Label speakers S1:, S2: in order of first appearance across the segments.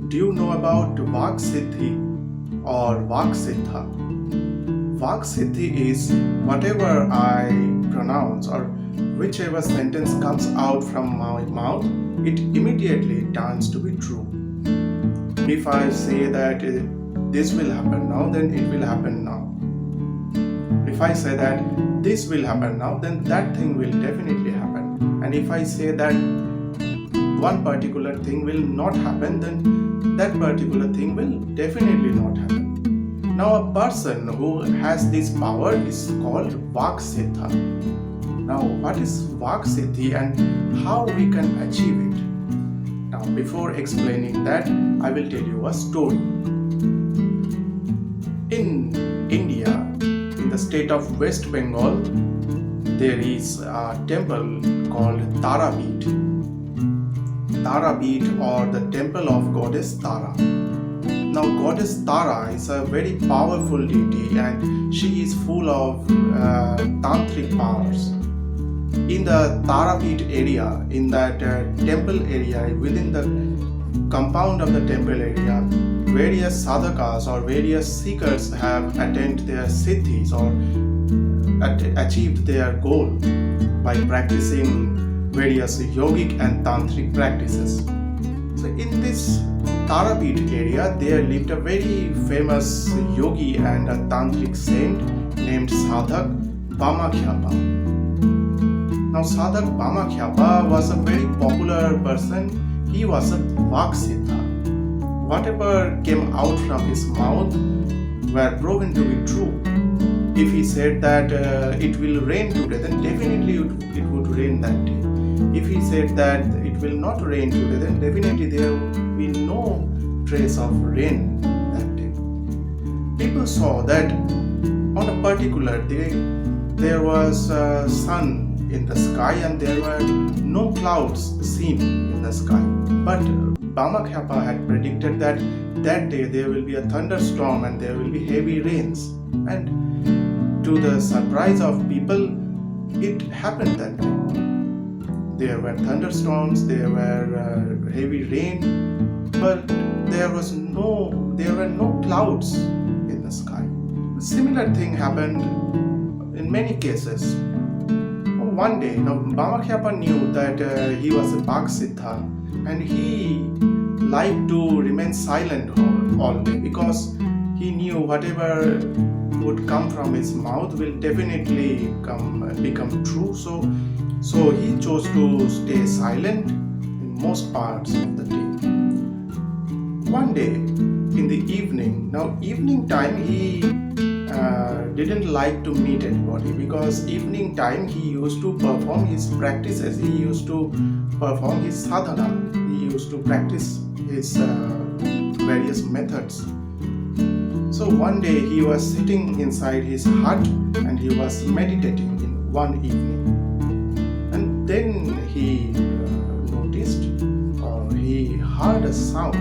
S1: Do you know about Vaksiddhi or Vaksiddha? Vaksiddhi is whatever I pronounce or whichever sentence comes out from my mouth, it immediately turns to be true. If I say that this will happen now, then it will happen now. If I say that this will happen now, then that thing will definitely happen. And if I say that one particular thing will not happen, then that particular thing will definitely not happen. Now, a person who has this power is called Vaksiddha. Now, what is Vaksiddhi and how we can achieve it? Now, before explaining that, I will tell you a story. In India, in the state of West Bengal, there is a temple called Tarapeeth. Tarapeeth, or the temple of goddess Tara. Now, goddess Tara is a very powerful deity and she is full of tantric powers. In the Tarapeeth area, in that temple area, within the compound of the temple area, various sadhakas or various seekers have attained their siddhis or achieved their goal by practicing various yogic and tantric practices. So in this Tarapeeth area, there lived a very famous yogi and a tantric saint named Sadhak Bamakhyapa. Now, Sadhak Bamakhyapa was a very popular person. He was a Vaksiddha. Whatever came out from his mouth were proven to be true. If he said that it will rain today, then definitely it would rain that day. If he said that it will not rain today, then definitely there will be no trace of rain that day. People saw that on a particular day there was a sun in the sky and there were no clouds seen in the sky. But Bamakhyapa had predicted that that day there will be a thunderstorm and there will be heavy rains. And to the surprise of people, it happened that day. There were thunderstorms, there were heavy rain, but there were no clouds in the sky. A similar thing happened in many cases. One day, Bamakhyapa knew that he was a Vaksiddha and he liked to remain silent all day because he knew whatever would come from his mouth will definitely become true. So he chose to stay silent in most parts of the day. One day in the evening, now evening time he didn't like to meet anybody because evening time he used to perform his practices, he used to perform his sadhana, he used to practice his various methods. So one day he was sitting inside his hut and he was meditating in one evening. And then he noticed or he heard a sound.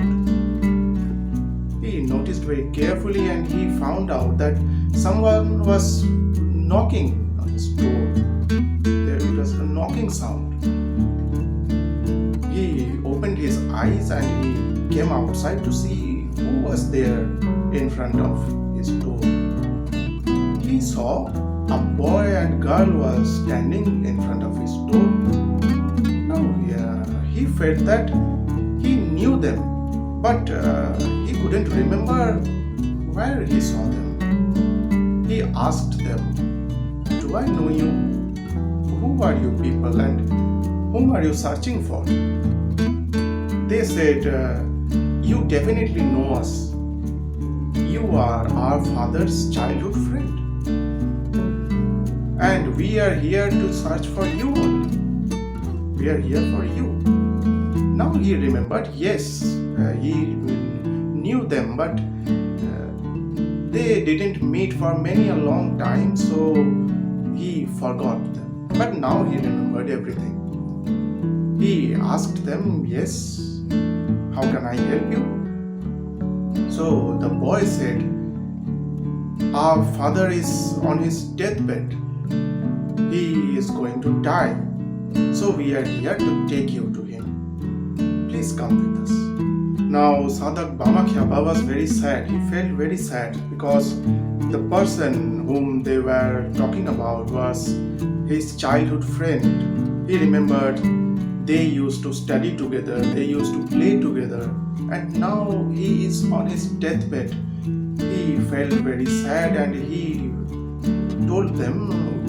S1: He noticed very carefully and he found out that someone was knocking on his door. There was a knocking sound. He opened his eyes and he came outside to see who was there in front of his door. He saw a boy and girl was standing in front of his door. Now he felt that he knew them, but he couldn't remember where he saw them. He asked them, "Do I know you? Who are you people and whom are you searching for?" They said, "You definitely know us. You are our father's childhood friend. And we are here to search for you only. We are here for you." Now he remembered, yes, he knew them, but they didn't meet for many a long time, so he forgot them. But now he remembered everything. He asked them, "Yes, how can I help you?" So the boy said, "Our father is on his deathbed. He is going to die. So we are here to take you to him. Please come with us." Now Sadak Bamakhyapa was very sad. He felt very sad because the person whom they were talking about was his childhood friend. He remembered they used to study together, they used to play together, and now he is on his deathbed. He felt very sad and he told them,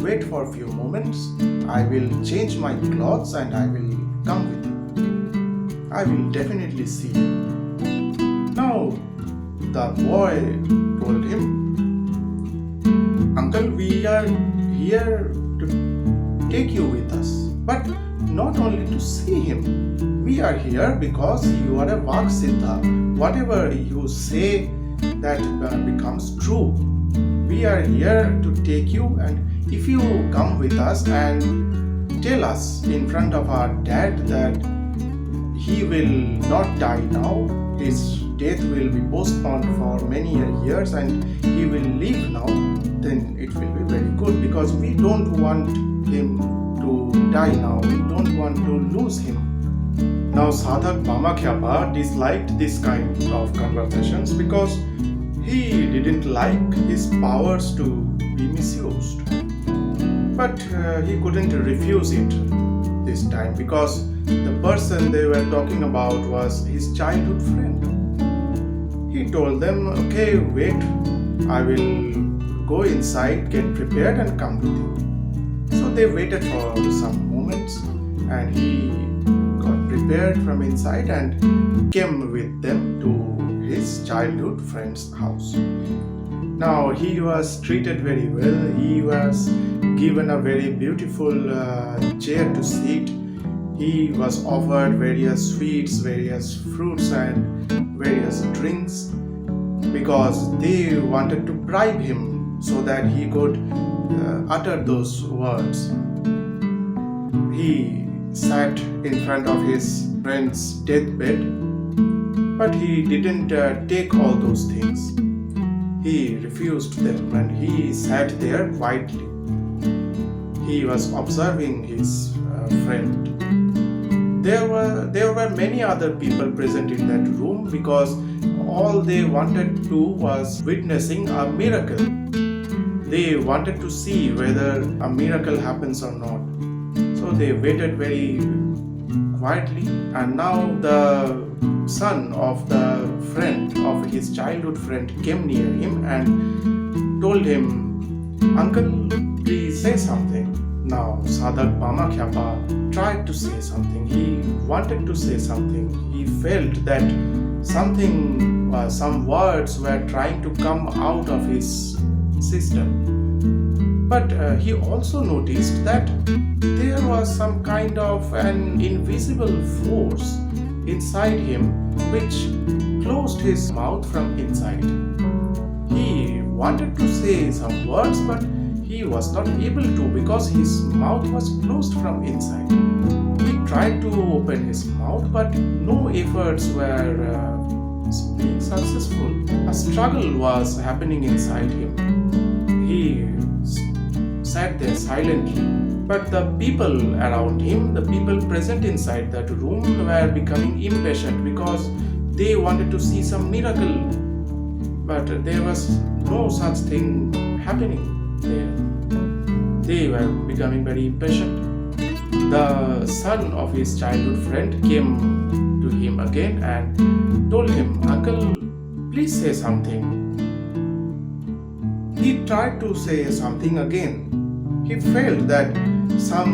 S1: "Wait for a few moments, I will change my clothes and I will come with you. I will definitely see you." Now the boy told him, "Uncle, we are here to take you with us, but not only to see him. We are here because you are a Vaksiddha. Whatever you say, that becomes true. We are here to take you, and if you come with us and tell us in front of our dad that he will not die now, his death will be postponed for many years and he will live now, then it will be very good, because we don't want him to die now. We don't want to lose him." Now Sadak Bamakhyapa disliked this kind of conversations because he didn't like his powers to be misused. But he couldn't refuse it this time because the person they were talking about was his childhood friend. He told them, "Okay, wait, I will go inside, get prepared and come with you." So they waited for some moments and he got prepared from inside and came with them to his childhood friend's house. Now he was treated very well. He was given a very beautiful chair to sit. He was offered various sweets, various fruits and various drinks because they wanted to bribe him so that he could utter those words. He sat in front of his friend's deathbed, but he didn't take all those things. He refused them and he sat there quietly. He was observing his friend. There were many other people present in that room because all they wanted to do was witnessing a miracle. They wanted to see whether a miracle happens or not. So they waited very quietly, and now the son of the friend of his childhood friend came near him and told him, "Uncle, please say something." Now Sadak Bamakhyapa tried to say something. He wanted to say something. He felt that some words were trying to come out of his system. But he also noticed that there was some kind of an invisible force inside him which closed his mouth from inside. He wanted to say some words, but he was not able to because his mouth was closed from inside. He tried to open his mouth, but no efforts were being successful. A struggle was happening inside him. He sat there silently, but the people around him, the people present inside that room, were becoming impatient because they wanted to see some miracle, but there was no such thing happening there. They were becoming very impatient. The son of his childhood friend came to him again and told him, "Uncle, please say something." He tried to say something again. He felt that some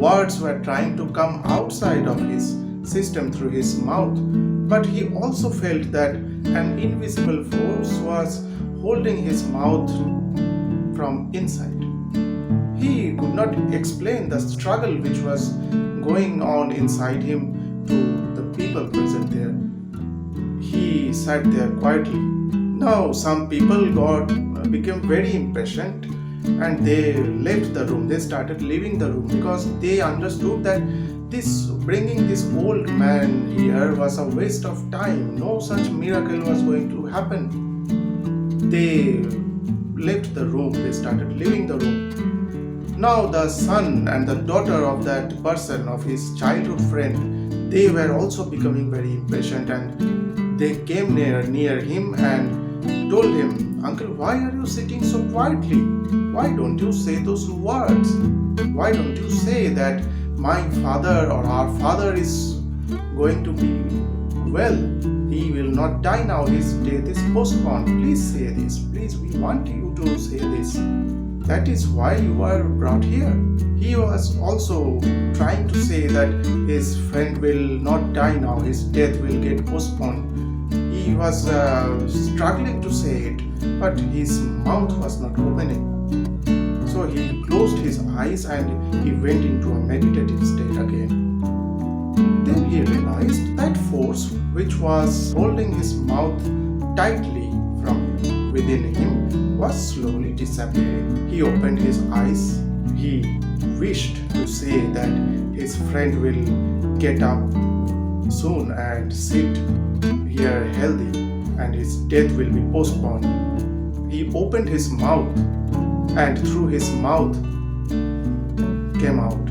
S1: words were trying to come outside of his system through his mouth, but he also felt that an invisible force was holding his mouth from inside. He could not explain the struggle which was going on inside him to the people present there. He sat there quietly. Now some people became very impatient and they left the room. They started leaving the room because they understood that bringing this old man here was a waste of time. No such miracle was going to happen. They left the room. They started leaving the room. Now the son and the daughter of that person, of his childhood friend, they were also becoming very impatient, and they came near him and told him, "Uncle, why are you sitting so quietly? Why don't you say those words? Why don't you say that my father or our father is going to be well? He will not die now, his death is postponed. Please say this. Please, we want you to say this. That is why you are brought here." He was also trying to say that his friend will not die now, his death will get postponed. He was struggling to say it, but his mouth was not opening. So he closed his eyes and he went into a meditative state again. Then he realized that force which was holding his mouth tightly from within him was slowly disappearing. He opened his eyes. He wished to say that his friend will get up soon and sit here healthy and his death will be postponed. He opened his mouth and through his mouth came out,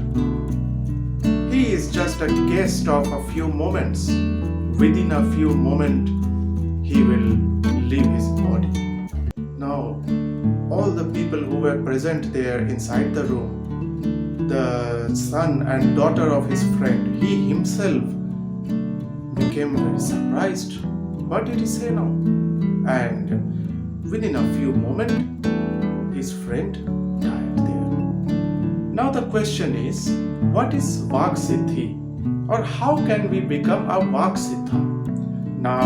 S1: "He is just a guest of a few moments. Within a few moments, he will leave his body." Now, all the people who were present there inside the room, the son and daughter of his friend, he himself became very surprised. What did he say now? And within a few moments, his friend died there. Now the question is, what is Vak Siddhi? Or how can we become a Vak Siddha? Now,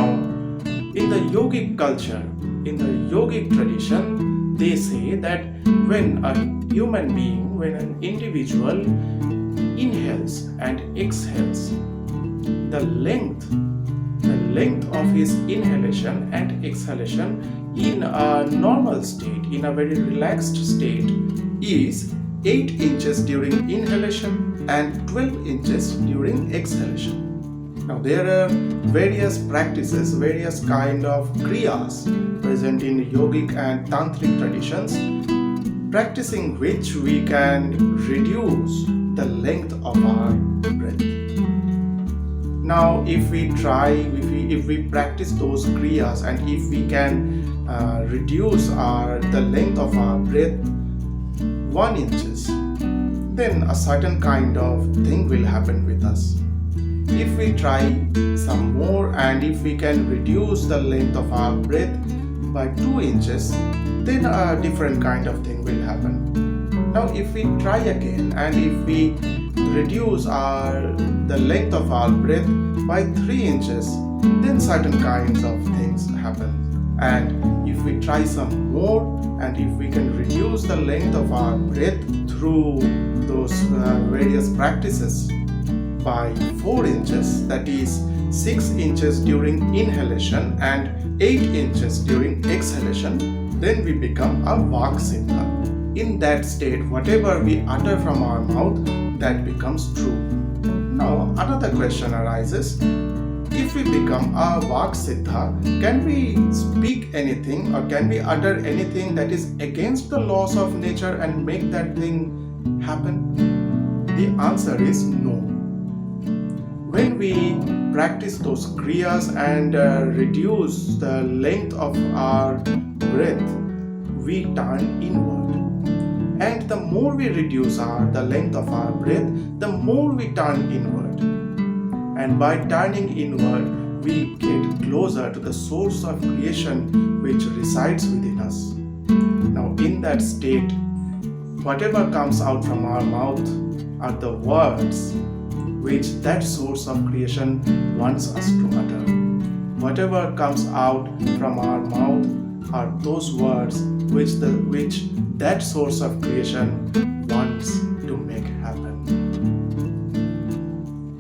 S1: in the yogic culture, in the yogic tradition, they say that when a human being, when an individual inhales and exhales, the length of his inhalation and exhalation in a normal state, in a very relaxed state, is 8 inches during inhalation and 12 inches during exhalation. Now there are various practices, various kind of kriyas present in yogic and tantric traditions, practicing which we can reduce the length of our breath. Now if we practice those kriyas and if we can reduce the length of our breath 1 inches, then a certain kind of thing will happen with us. If we try some more and if we can reduce the length of our breath by 2 inches, then a different kind of thing will happen. Now if we try again and if we reduce the length of our breath by 3 inches, then certain kinds of things happen. And if we try some more and if we can reduce the length of our breath through those various practices by 4 inches, that is 6 inches during inhalation and 8 inches during exhalation, then we become a Vak Siddha. In that state, whatever we utter from our mouth, that becomes true. Now another question arises, if we become a Vak Siddha, can we speak anything or can we utter anything that is against the laws of nature and make that thing happen? The answer is no. When we practice those kriyas and reduce the length of our breath, we turn inward. And the more we reduce the length of our breath, the more we turn inward. And by turning inward, we get closer to the source of creation which resides within us. Now in that state, whatever comes out from our mouth are the words which that source of creation wants us to utter. Whatever comes out from our mouth are those words which that source of creation wants